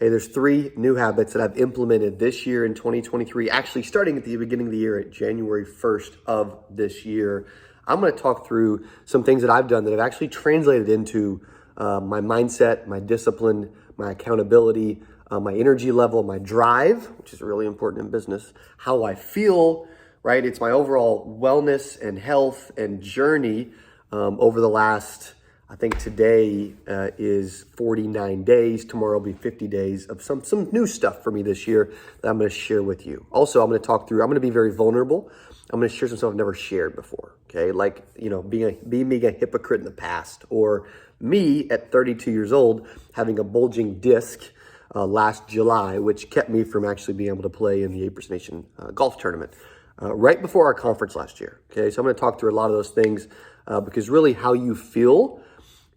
Hey, there's 3 new habits that I've implemented this year in 2023, actually starting at the beginning of the year at January 1st of this year. I'm going to talk through some things that I've done that have actually translated into my mindset, my discipline, my accountability, my energy level, my drive, which is really important in business, how I feel, right? It's my overall wellness and health and journey over the last, I think today is 49 days. Tomorrow will be 50 days of some new stuff for me this year that I'm going to share with you. Also, I'm going to talk through, I'm going to be very vulnerable. I'm going to share some stuff I've never shared before. Okay. Like, being a hypocrite in the past, or me at 32 years old, having a bulging disc last July, which kept me from actually being able to play in the 8% Nation golf tournament right before our conference last year. Okay. So I'm going to talk through a lot of those things because really how you feel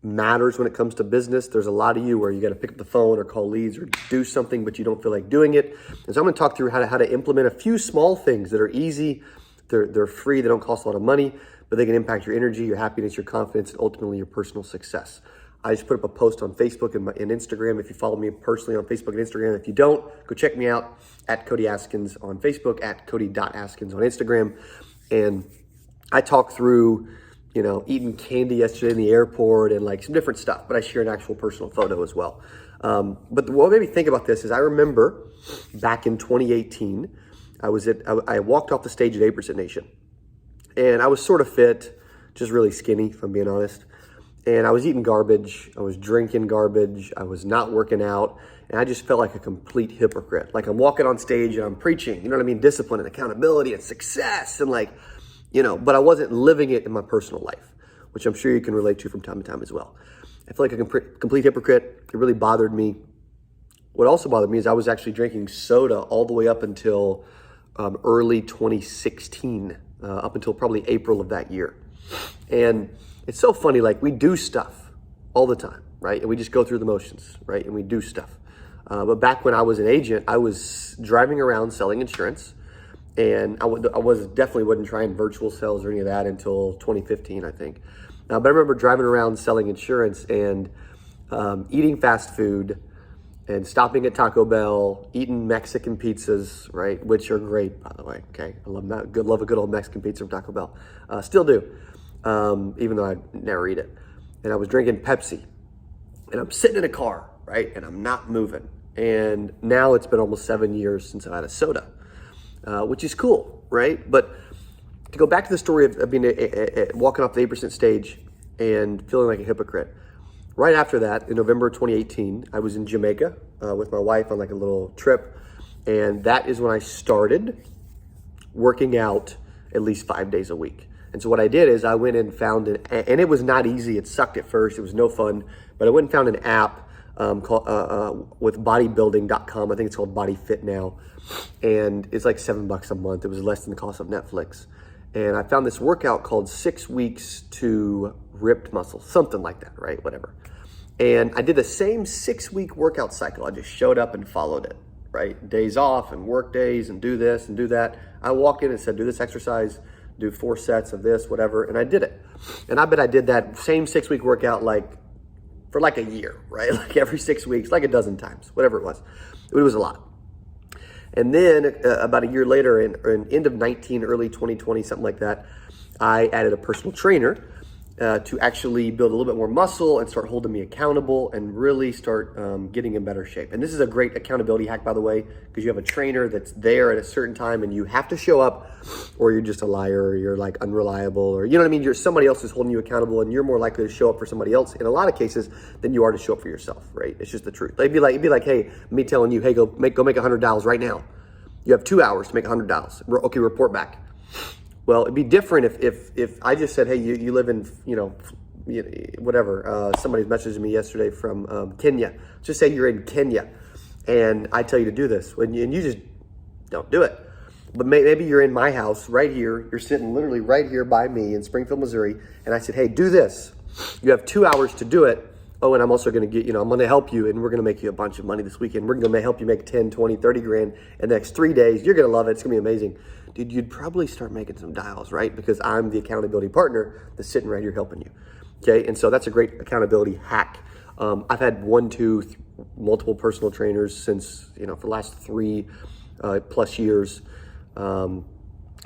matters when it comes to business. There's a lot of you where you got to pick up the phone or call leads or do something, but you don't feel like doing it. And so I'm going to talk through how to implement a few small things that are easy. They're free. They don't cost a lot of money, but they can impact your energy, your happiness, your confidence, and ultimately your personal success. I just put up a post on Facebook and Instagram. If you follow me personally on Facebook and Instagram, if you don't, go check me out at Cody Askins on Facebook, at Cody.Askins on Instagram. And I talk through eating candy yesterday in the airport and like some different stuff, but I share an actual personal photo as well. But what made me think about this is I remember back in 2018, I walked off the stage at 8% Nation, and I was sort of fit, just really skinny, if I'm being honest. And I was eating garbage. I was drinking garbage. I was not working out. And I just felt like a complete hypocrite. Like I'm walking on stage and I'm preaching, discipline and accountability and success and but I wasn't living it in my personal life, which I'm sure you can relate to from time to time as well. I feel like a complete hypocrite. It really bothered me. What also bothered me is I was actually drinking soda all the way up until early 2016, up until probably April of that year. And it's so funny, like we do stuff all the time, right? And we just go through the motions, right? And we do stuff. But back when I was an agent, I was driving around selling insurance. And I definitely wasn't trying virtual sales or any of that until 2015, I think. But I remember driving around selling insurance and eating fast food and stopping at Taco Bell, eating Mexican pizzas, right? Which are great, by the way. Okay, I love that. Love a good old Mexican pizza from Taco Bell. Still do, even though I never eat it. And I was drinking Pepsi, and I'm sitting in a car, right? And I'm not moving. And now it's been almost 7 years since I've had a soda. Which is cool, right? But to go back to the story of being walking off the 8% stage and feeling like a hypocrite. Right after that, in November 2018, I was in Jamaica with my wife on like a little trip. And that is when I started working out at least 5 days a week. And so what I did is I went and found and it was not easy. It sucked at first. It was no fun. But I went and found an app called with bodybuilding.com. I think it's called Body Fit now. And it's like $7 a month. It was less than the cost of Netflix. And I found this workout called 6 weeks to ripped muscle, something like that, right? Whatever. And I did the same 6-week workout cycle. I just showed up and followed it, right? Days off and work days and do this and do that. I walked in and said, do this exercise, do 4 sets of this, whatever. And I did it. And I bet I did that same 6-week workout for like a year, right? Like every 6 weeks, like a dozen times, whatever it was. It was a lot. And then about a year later, in end of 19, early 2020, something like that, I added a personal trainer to actually build a little bit more muscle and start holding me accountable and really start getting in better shape. And this is a great accountability hack, by the way, because you have a trainer that's there at a certain time and you have to show up, or you're just a liar, or you're like unreliable, or you know what I mean? You're somebody else is holding you accountable, and you're more likely to show up for somebody else in a lot of cases than you are to show up for yourself, right? It's just the truth. It'd be like, hey, me telling you, hey, go make $100 right now. You have 2 hours to make $100. Okay, report back. Well, it'd be different if I just said, hey, you live in, whatever. Somebody's messaging me yesterday from Kenya. Just say you're in Kenya, and I tell you to do this, and you just don't do it. But maybe you're in my house right here. You're sitting literally right here by me in Springfield, Missouri, and I said, hey, do this. You have 2 hours to do it. Oh, and I'm also going to I'm going to help you, and we're going to make you a bunch of money this weekend. We're going to help you make 10, 20, 30 grand in the next 3 days. You're going to love it. It's going to be amazing. Dude, you'd probably start making some dials, right? Because I'm the accountability partner that's sitting right here helping you. Okay, and so that's a great accountability hack. I've had multiple personal trainers since, for the last 3 plus years. And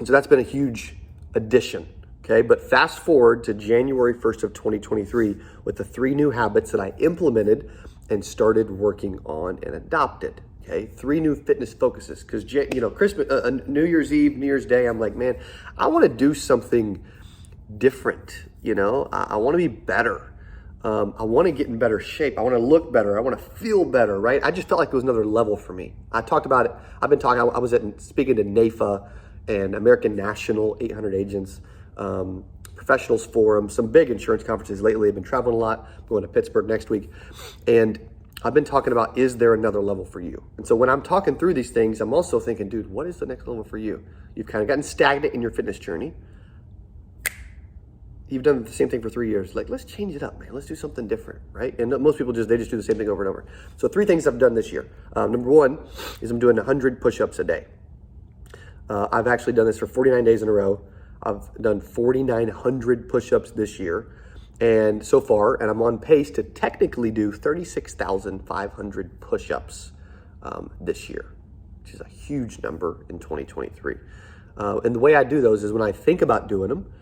so that's been a huge addition. Okay, but fast forward to January 1st of 2023 with the 3 new habits that I implemented and started working on and adopted. Okay, 3 new fitness focuses, because Christmas, New Year's Eve, New Year's Day, I'm like, man, I want to do something different. I want to be better. I want to get in better shape. I want to look better. I want to feel better, right? I just felt like it was another level for me. I talked about it. I was speaking to NAFA and American National 800 Agents, Professionals Forum, some big insurance conferences lately. I've been traveling a lot. I'm going to Pittsburgh next week. And I've been talking about, is there another level for you? And so when I'm talking through these things, I'm also thinking, dude, what is the next level for you? You've kind of gotten stagnant in your fitness journey. You've done the same thing for 3 years. Like, let's change it up, man. Let's do something different, right? And most people they just do the same thing over and over. So 3 things I've done this year. Number 1 is I'm doing 100 push-ups a day. I've actually done this for 49 days in a row. I've done 4,900 push-ups this year. And so far, and I'm on pace to technically do 36,500 push-ups this year, which is a huge number in 2023. And the way I do those is when I think about doing them,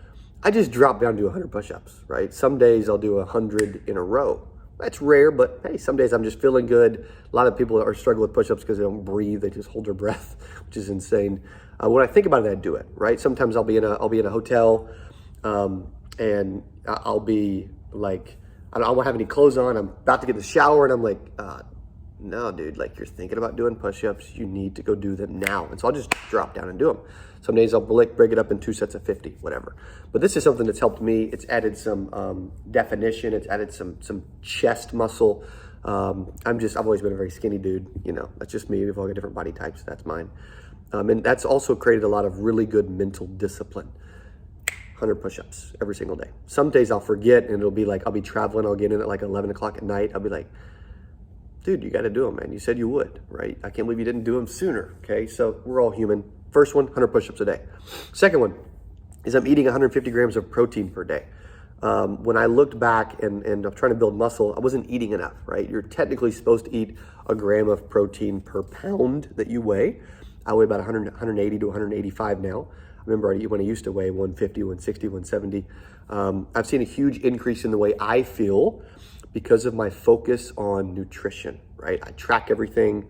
I just drop down to 100 push-ups, right? Some days I'll do 100 in a row. That's rare, but hey, some days I'm just feeling good. A lot of people are struggling with push-ups because they don't breathe; they just hold their breath, which is insane. When I think about it, I do it, right? Sometimes I'll be in a hotel, and I'll be like, I don't have any clothes on. I'm about to get in the shower, and I'm like, no, dude, like, you're thinking about doing push-ups. You need to go do them now. And so I'll just drop down and do them. Some days I'll break it up in 2 sets of 50, whatever. But this is something that's helped me. It's added some definition. It's added some chest muscle. I've always been a very skinny dude. That's just me. We've all got different body types. That's mine. And that's also created a lot of really good mental discipline. 100 push-ups every single day. Some days I'll forget, and it'll be like, I'll be traveling. I'll get in at like 11 o'clock at night. I'll be like, dude, you got to do them, man. You said you would, right? I can't believe you didn't do them sooner. Okay, so we're all human. First one, 100 push-ups a day. Second one is I'm eating 150 grams of protein per day. When I looked back and I'm trying to build muscle, I wasn't eating enough, right? You're technically supposed to eat a gram of protein per pound that you weigh. I weigh about 180 to 185 now. I remember when I used to weigh 150, 160, 170. I've seen a huge increase in the way I feel because of my focus on nutrition, right? I track everything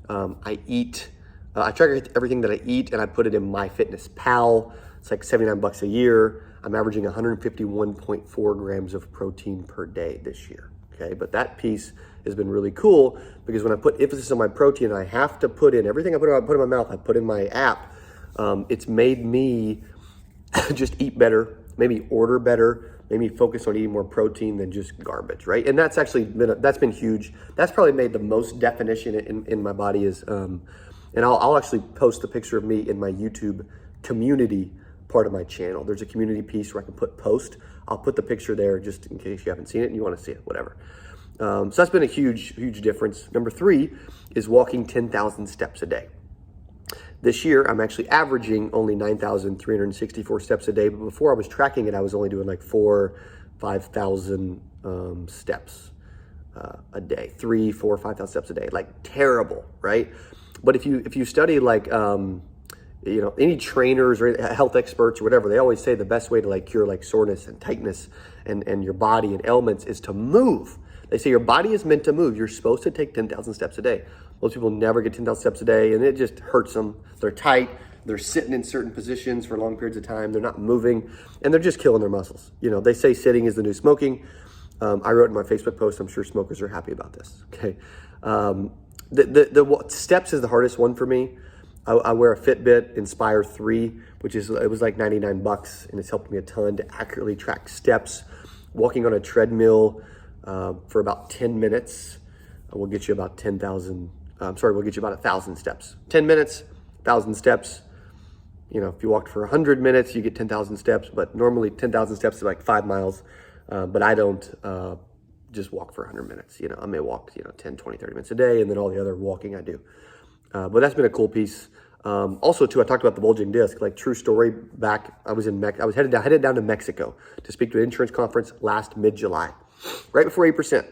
I eat. I track everything that I eat, and I put it in MyFitnessPal. It's like $79 a year. I'm averaging 151.4 grams of protein per day this year. Okay, but that piece has been really cool because when I put emphasis on my protein, I have to put in everything I put in my mouth. I put in my app. It's made me just eat better, maybe order better, maybe focus on eating more protein than just garbage, right? And that's actually been huge. That's probably made the most definition in my body is, and I'll actually post a picture of me in my YouTube community part of my channel. There's a community piece where I can put post. I'll put the picture there just in case you haven't seen it and you want to see it, whatever. So that's been a huge, huge difference. Number 3 is walking 10,000 steps a day. This year, I'm actually averaging only 9,364 steps a day. But before I was tracking it, I was only doing like 5,000 steps a day, 3, 4, 5,000 steps a day. Like terrible, right? But if you study like, any trainers or health experts or whatever, they always say the best way to like cure like soreness and tightness and your body and ailments is to move. They say your body is meant to move. You're supposed to take 10,000 steps a day. Most people never get 10,000 steps a day, and it just hurts them. They're tight. They're sitting in certain positions for long periods of time. They're not moving, and they're just killing their muscles. They say sitting is the new smoking. I wrote in my Facebook post, I'm sure smokers are happy about this, okay? The steps is the hardest one for me. I wear a Fitbit Inspire 3, it was like $99, and it's helped me a ton to accurately track steps. Walking on a treadmill for about 10 minutes will get you about 1,000 steps. 10 minutes, 1,000 steps. If you walked for 100 minutes, you get 10,000 steps, but normally 10,000 steps is like 5 miles. But I don't just walk for 100 minutes. I may walk, 10, 20, 30 minutes a day, and then all the other walking I do. But that's been a cool piece. Also, too, I talked about the bulging disc. Like, true story. I was headed down to Mexico to speak to an insurance conference last mid-July, right before 8%.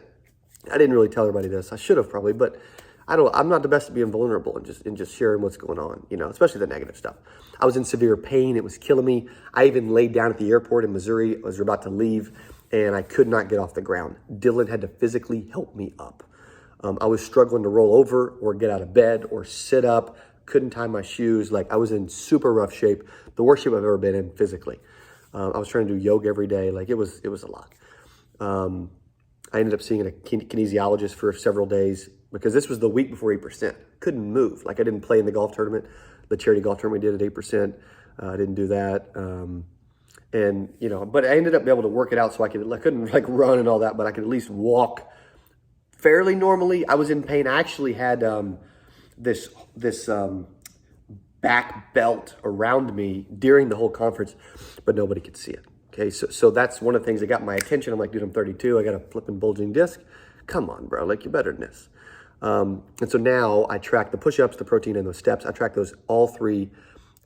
I didn't really tell everybody this. I should have probably, but I'm not the best at being vulnerable and just sharing what's going on, you know, especially the negative stuff. I was in severe pain. It was killing me. I even laid down at the airport in Missouri. I was about to leave and I could not get off the ground. Dylan had to physically help me up. I was struggling to roll over or get out of bed or sit up. Couldn't tie my shoes. Like, I was in super rough shape, the worst shape I've ever been in physically. I was trying to do yoga every day. Like, it was a lot. I ended up seeing a kinesiologist for several days because this was the week before 8%. Couldn't move. Like, I didn't play in the golf tournament, the charity golf tournament we did at 8%. I didn't do that. And, you know, but I ended up being able to work it out so I couldn't like run and all that, but I could at least walk fairly normally. I was in pain. I actually had this back belt around me during the whole conference, but nobody could see it. Okay, so that's one of the things that got my attention. I'm like, dude, I'm 32. I got a flipping bulging disc. Come on, bro. Like, you're better than this. And so now I track the push-ups, the protein, and those steps. I track those all three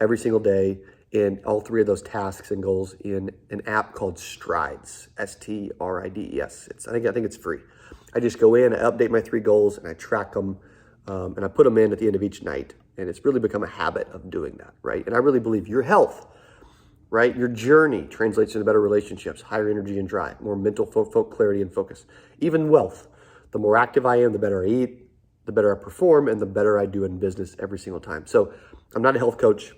every single day, in all three of those tasks and goals in an app called Strides, STRIDES. I think it's free. I just go in, I update my 3 goals, and I track them, and I put them in at the end of each night. And it's really become a habit of doing that, right? And I really believe your health, right? Your journey translates into better relationships, higher energy and drive, more mental clarity and focus, even wealth. The more active I am, the better I eat, the better I perform, and the better I do in business every single time. So I'm not a health coach.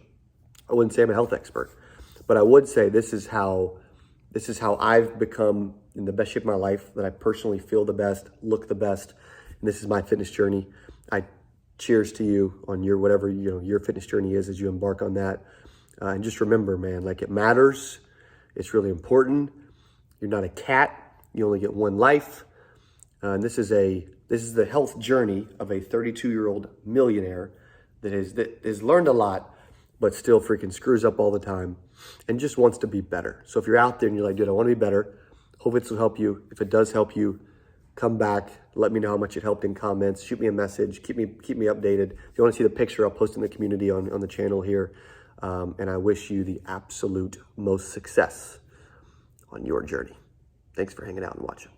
I wouldn't say I'm a health expert, but I would say this is how I've become in the best shape of my life, that I personally feel the best, look the best, and this is my fitness journey. I cheers to you on your whatever your fitness journey is as you embark on that. And just remember, man, like, it matters. It's really important. You're not a cat. You only get one life. And this is the health journey of a 32-year-old millionaire that has learned a lot, but still freaking screws up all the time and just wants to be better. So if you're out there and you're like, dude, I want to be better, hope this will help you. If it does help you, come back. Let me know how much it helped in comments. Shoot me a message. Keep me updated. If you want to see the picture, I'll post in the community on the channel here. And I wish you the absolute most success on your journey. Thanks for hanging out and watching.